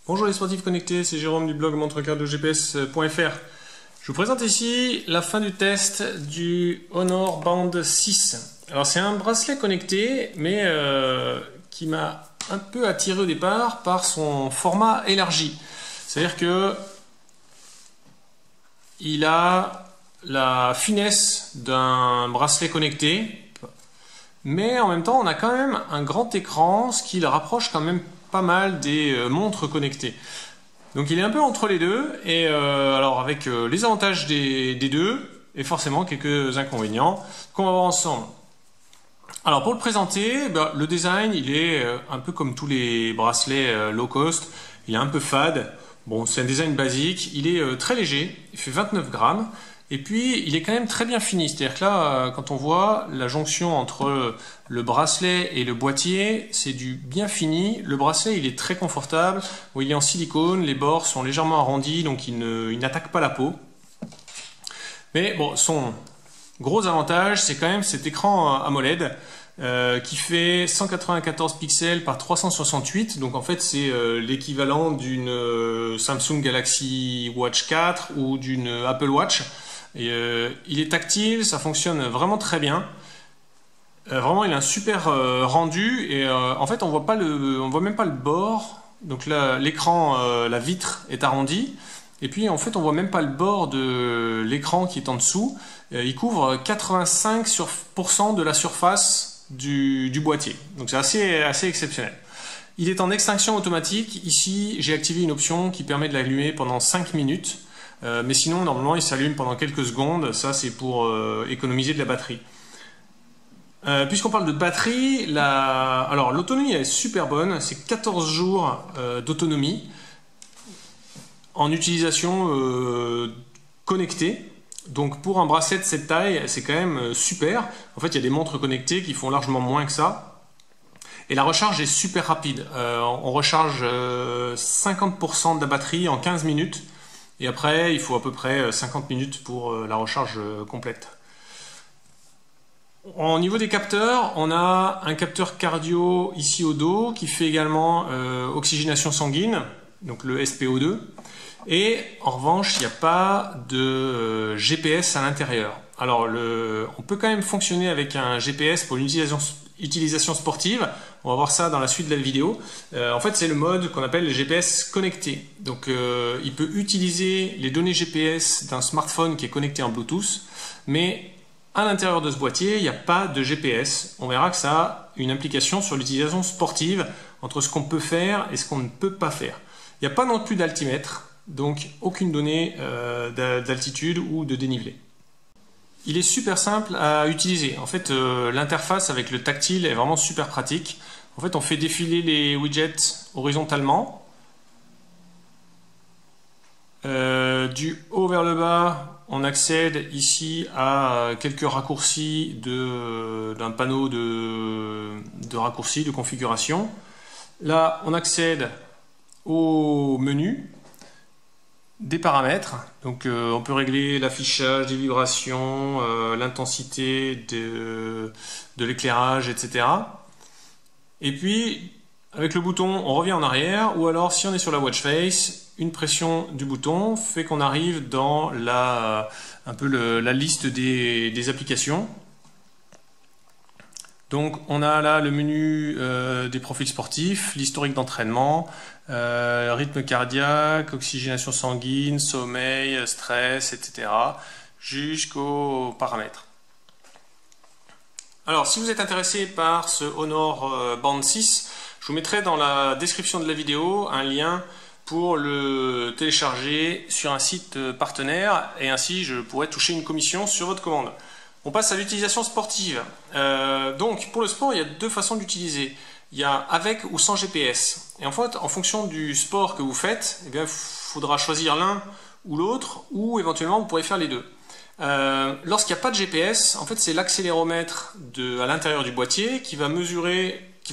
Bonjour les sportifs connectés, c'est Jérôme du blog montrecardiogps.fr. Je vous présente ici la fin du test du Honor Band 6. Alors c'est un bracelet connecté, mais qui m'a un peu attiré au départ par son format élargi. C'est-à-dire que il a la finesse d'un bracelet connecté, mais en même temps on a quand même un grand écran, ce qui le rapproche quand même pas mal des montres connectées. Donc il est un peu entre les deux, et alors avec les avantages des deux, et forcément quelques inconvénients qu'on va voir ensemble. Alors pour le présenter, le design il est un peu comme tous les bracelets low cost, il est un peu fade. Bon, c'est un design basique, il est très léger, il fait 29 grammes, et puis il est quand même très bien fini. C'est-à-dire que là, quand on voit la jonction entre le bracelet et le boîtier, c'est du bien fini. Le bracelet il est très confortable, il est en silicone, les bords sont légèrement arrondis, donc il n'attaque pas la peau. Mais bon, son gros avantage, c'est quand même cet écran AMOLED, qui fait 194 pixels par 368, donc en fait c'est l'équivalent d'une Samsung Galaxy Watch 4 ou d'une Apple Watch. Et, il est tactile, ça fonctionne vraiment très bien. Vraiment il a un super rendu, et en fait on voit même pas le bord. Donc là l'écran, la vitre est arrondie, et puis en fait on voit même pas le bord de l'écran qui est en dessous. Il couvre 85% de la surface du boîtier, donc c'est assez exceptionnel. Il est en extinction automatique. Ici j'ai activé une option qui permet de l'allumer pendant 5 minutes, mais sinon normalement il s'allume pendant quelques secondes. Ça c'est pour économiser de la batterie. Puisqu'on parle de batterie, alors l'autonomie est super bonne, c'est 14 jours d'autonomie en utilisation connectée. Donc pour un bracelet de cette taille, c'est quand même super. En fait, il y a des montres connectées qui font largement moins que ça. Et la recharge est super rapide. On recharge 50% de la batterie en 15 minutes. Et après, il faut à peu près 50 minutes pour la recharge complète. Au niveau des capteurs, on a un capteur cardio ici au dos qui fait également oxygénation sanguine, donc le SpO2. Et en revanche, il n'y a pas de GPS à l'intérieur. Alors, on peut quand même fonctionner avec un GPS pour l'utilisation sportive. On va voir ça dans la suite de la vidéo. En fait, c'est le mode qu'on appelle le GPS connecté. Donc, il peut utiliser les données GPS d'un smartphone qui est connecté en Bluetooth, mais à l'intérieur de ce boîtier, il n'y a pas de GPS. On verra que ça a une implication sur l'utilisation sportive entre ce qu'on peut faire et ce qu'on ne peut pas faire. Il n'y a pas non plus d'altimètre, donc aucune donnée d'altitude ou de dénivelé. Il est super simple à utiliser. En fait, l'interface avec le tactile est vraiment super pratique. En fait, on fait défiler les widgets horizontalement. Du haut vers le bas, on accède ici à quelques raccourcis d'un panneau de raccourcis, de configuration. Là, on accède au menu des paramètres. Donc on peut régler l'affichage, des vibrations, l'intensité de l'éclairage, etc. Et puis avec le bouton on revient en arrière, ou alors si on est sur la watch face, une pression du bouton fait qu'on arrive dans la liste des applications. Donc on a là le menu des profils sportifs, l'historique d'entraînement, rythme cardiaque, oxygénation sanguine, sommeil, stress, etc. jusqu'aux paramètres. Alors si vous êtes intéressé par ce Honor Band 6, je vous mettrai dans la description de la vidéo un lien pour le télécharger sur un site partenaire, et ainsi je pourrai toucher une commission sur votre commande. On passe à l'utilisation sportive. Donc pour le sport, il y a deux façons d'utiliser. Il y a avec ou sans GPS. Et en fait, en fonction du sport que vous faites, il faudra choisir l'un ou l'autre, ou éventuellement vous pourrez faire les deux. Lorsqu'il n'y a pas de GPS, en fait c'est l'accéléromètre à l'intérieur du boîtier qui va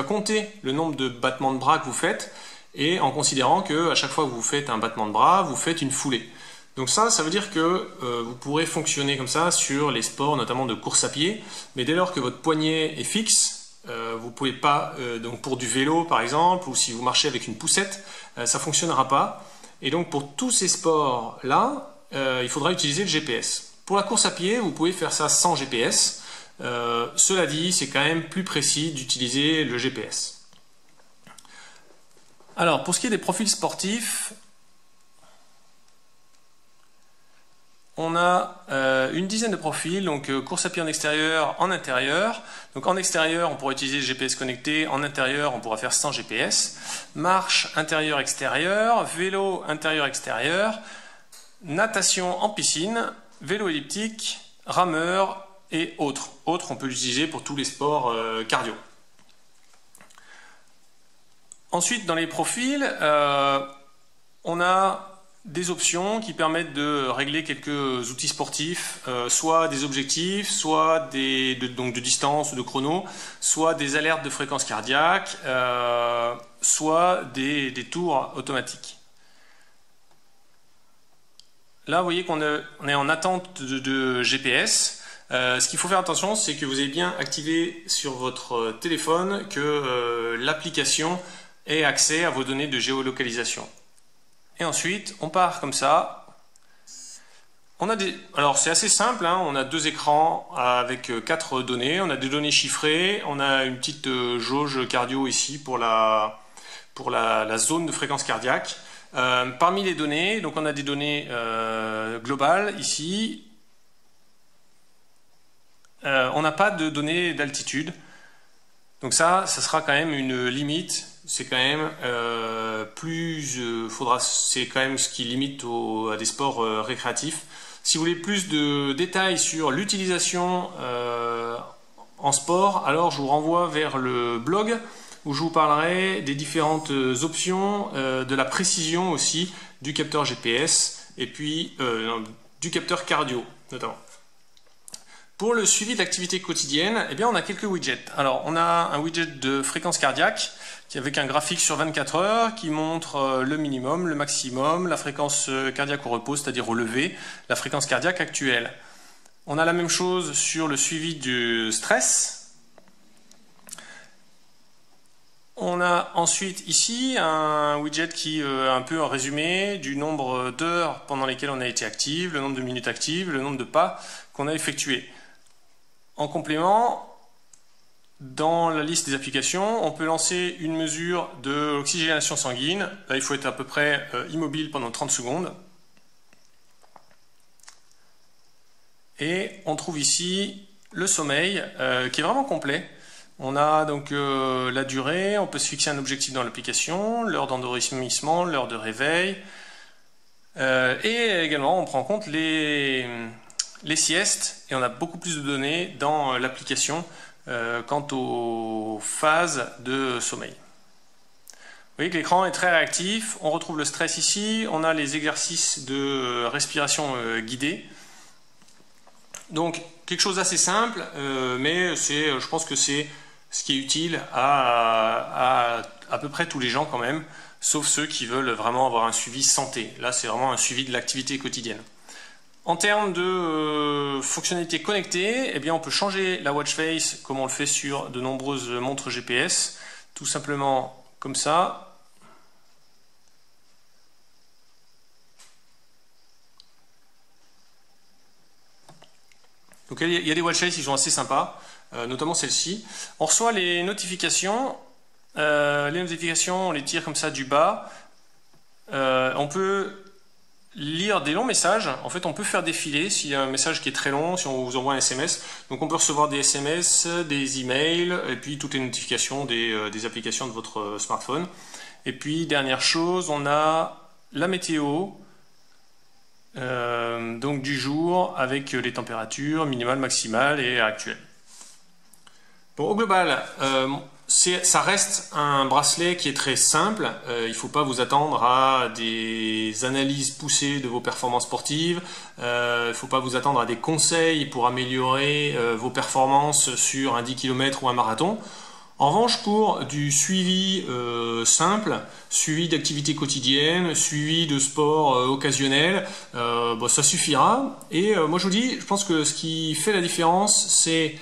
compter le nombre de battements de bras que vous faites, et en considérant que à chaque fois que vous faites un battement de bras, vous faites une foulée. Donc ça veut dire que vous pourrez fonctionner comme ça sur les sports, notamment de course à pied, mais dès lors que votre poignet est fixe, Vous pouvez pas, donc pour du vélo par exemple, ou si vous marchez avec une poussette, ça fonctionnera pas. Et donc pour tous ces sports-là, il faudra utiliser le GPS. Pour la course à pied, vous pouvez faire ça sans GPS. Cela dit, c'est quand même plus précis d'utiliser le GPS. Alors, pour ce qui est des profils sportifs, on a une dizaine de profils, donc course à pied en extérieur, en intérieur. Donc en extérieur, on pourra utiliser le GPS connecté, en intérieur, on pourra faire sans GPS. Marche intérieur-extérieur, vélo intérieur-extérieur, natation en piscine, vélo elliptique, rameur et autres. Autres, on peut l'utiliser pour tous les sports cardio. Ensuite, dans les profils, on a des options qui permettent de régler quelques outils sportifs, soit des objectifs, soit donc de distance ou de chrono, soit des alertes de fréquence cardiaque, soit des tours automatiques. Là, vous voyez qu'on est en attente de GPS. Ce qu'il faut faire attention, c'est que vous avez bien activé sur votre téléphone que l'application ait accès à vos données de géolocalisation. Et ensuite, on part comme ça. Alors c'est assez simple, hein, on a deux écrans avec 4 données. On a des données chiffrées, on a une petite jauge cardio ici pour la zone de fréquence cardiaque. Parmi les données, donc on a des données globales ici. On n'a pas de données d'altitude. Donc ça sera quand même une limite. C'est quand même c'est quand même ce qui limite à des sports récréatifs. Si vous voulez plus de détails sur l'utilisation en sport, alors je vous renvoie vers le blog où je vous parlerai des différentes options, de la précision aussi du capteur GPS et puis du capteur cardio notamment. Pour le suivi de l'activité quotidienne, eh bien, on a quelques widgets. Alors, on a un widget de fréquence cardiaque avec un graphique sur 24 heures qui montre le minimum, le maximum, la fréquence cardiaque au repos, c'est-à-dire au lever, la fréquence cardiaque actuelle. On a la même chose sur le suivi du stress. On a ensuite ici un widget qui est un peu un résumé du nombre d'heures pendant lesquelles on a été actif, le nombre de minutes actives, le nombre de pas qu'on a effectués. En complément, dans la liste des applications, on peut lancer une mesure de l'oxygénation sanguine. Là, il faut être à peu près immobile pendant 30 secondes. Et on trouve ici le sommeil qui est vraiment complet. On a donc la durée, on peut se fixer un objectif dans l'application, l'heure d'endormissement, l'heure de réveil. Et également, on prend en compte les siestes, et on a beaucoup plus de données dans l'application quant aux phases de sommeil. Vous voyez que l'écran est très réactif, on retrouve le stress ici, on a les exercices de respiration guidée. Donc quelque chose d'assez simple, mais je pense que c'est ce qui est utile à peu près tous les gens quand même, sauf ceux qui veulent vraiment avoir un suivi santé. Là, c'est vraiment un suivi de l'activité quotidienne. En termes de fonctionnalités connectées, eh bien, on peut changer la watch face comme on le fait sur de nombreuses montres GPS, tout simplement comme ça. Donc il y a des watch faces qui sont assez sympas, notamment celle-ci. On reçoit les notifications. On les tire comme ça du bas. On peut lire des longs messages. En fait, on peut faire défiler s'il y a un message qui est très long, si on vous envoie un SMS. Donc on peut recevoir des SMS, des emails, et puis toutes les notifications des applications de votre smartphone. Et puis, dernière chose, on a la météo, donc du jour, avec les températures minimales, maximales et actuelles. Bon, au global, ça reste un bracelet qui est très simple. Il ne faut pas vous attendre à des analyses poussées de vos performances sportives. Il ne faut pas vous attendre à des conseils pour améliorer vos performances sur un 10 km ou un marathon. En revanche, pour du suivi simple, suivi d'activités quotidiennes, suivi de sport occasionnel, ça suffira. Et moi je vous dis, je pense que ce qui fait la différence, c'est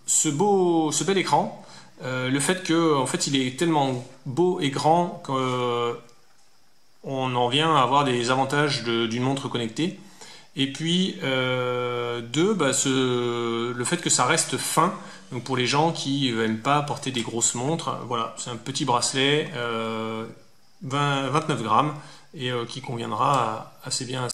ce bel écran, le fait que en fait il est tellement beau et grand qu'on en vient à avoir des avantages d'une montre connectée. Et puis deux, le fait que ça reste fin, donc pour les gens qui n'aiment pas porter des grosses montres, voilà, c'est un petit bracelet 29 grammes et qui conviendra assez bien à